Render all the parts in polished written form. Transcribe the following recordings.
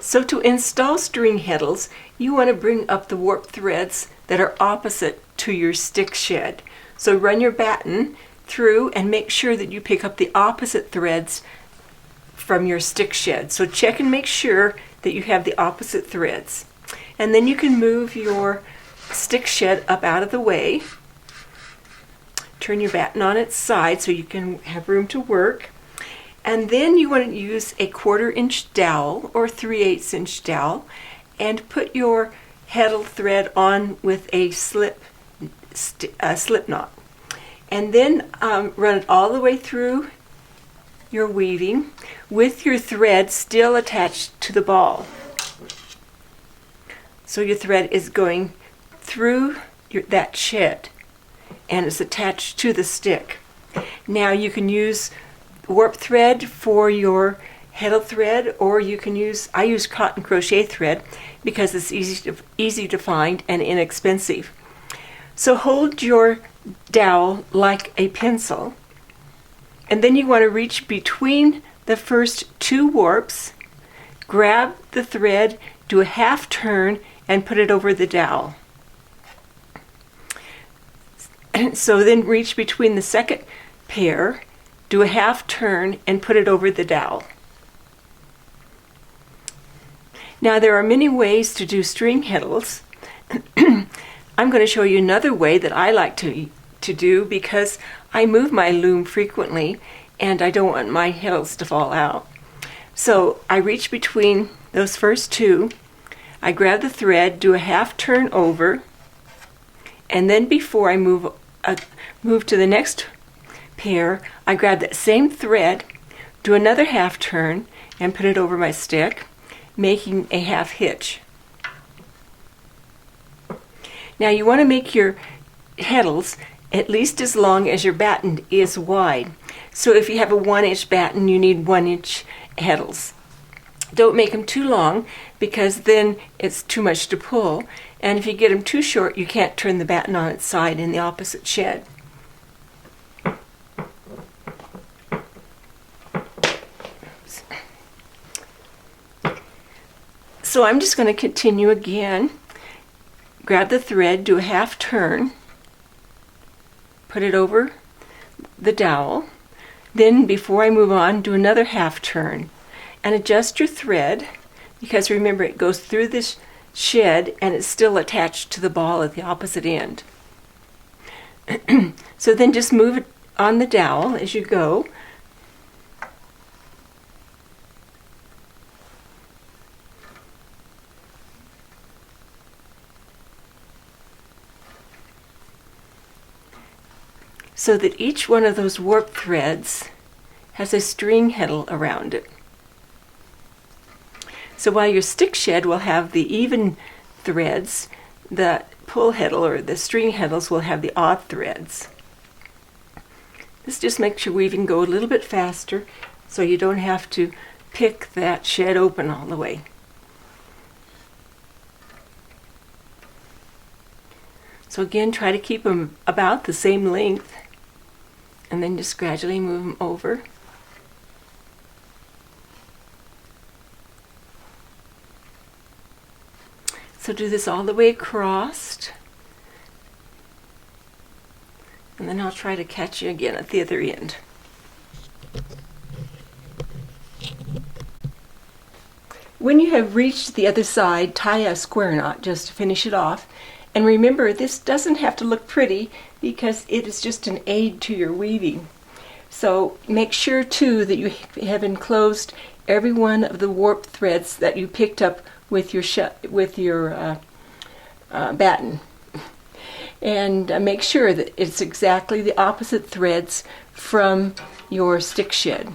So to install string heddles, you want to bring up the warp threads that are opposite to your stick shed. So run your batten through and make sure that you pick up the opposite threads from your stick shed. So check and make sure that you have the opposite threads. And then you can move your stick shed up out of the way. Turn your batten on its side so you can have room to work. And then you want to use a 1/4 inch dowel or 3/8 inch dowel and put your heddle thread on with a slip knot. And then run it all the way through your weaving with your thread still attached to the ball. So your thread is going through that shed and it's attached to the stick. Now you can use warp thread for your heddle thread, or you can I use cotton crochet thread because it's easy to find and inexpensive. So hold your dowel like a pencil, and then you want to reach between the first 2 warps, grab the thread, do a half turn, and put it over the dowel. So then reach between the second pair, do a half turn, and put it over the dowel. Now there are many ways to do string heddles. I'm going to show you another way that I like to do because I move my loom frequently and I don't want my heddles to fall out. So I reach between those first 2, I grab the thread, do a half turn over, and then before I move to the next pair, I grab that same thread, do another half turn, and put it over my stick, making a half hitch. Now you want to make your heddles at least as long as your batten is wide. So if you have a 1-inch batten, you need 1-inch heddles. Don't make them too long because then it's too much to pull. And if you get them too short, you can't turn the batten on its side in the opposite shed. So I'm just going to continue again. Grab the thread, do a half turn, put it over the dowel. Then before I move on, do another half turn and adjust your thread because remember it goes through this shed and it's still attached to the ball at the opposite end. So then just move it on the dowel as you go. So that each one of those warp threads has a string heddle around it. So while your stick shed will have the even threads, the pull heddle or the string heddles will have the odd threads. This just makes your weaving go a little bit faster so you don't have to pick that shed open all the way. So again, try to keep them about the same length and then just gradually move them over. So do this all the way across. And then I'll try to catch you again at the other end. When you have reached the other side, tie a square knot just to finish it off. And remember, this doesn't have to look pretty because it is just an aid to your weaving. So make sure too that you have enclosed every one of the warp threads that you picked up with your batten. And make sure that it's exactly the opposite threads from your stick shed.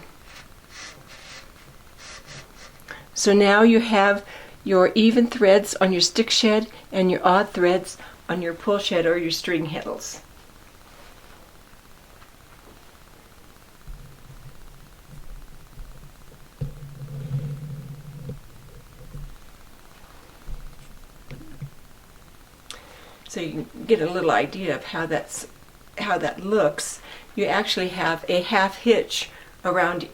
So now you have your even threads on your stick shed and your odd threads on your pull shed or your string heddles. So you can get a little idea of how that looks. You actually have a half hitch around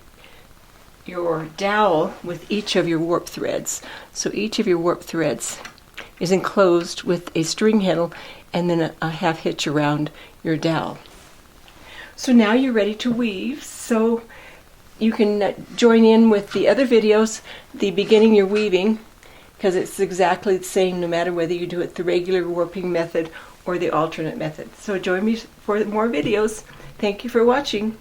your dowel with each of your warp threads. So each of your warp threads is enclosed with a string heddle and then a half hitch around your dowel. So now you're ready to weave. So you can join in with the other videos, the beginning your weaving, because it's exactly the same no matter whether you do it the regular warping method or the alternate method. So join me for more videos. Thank you for watching.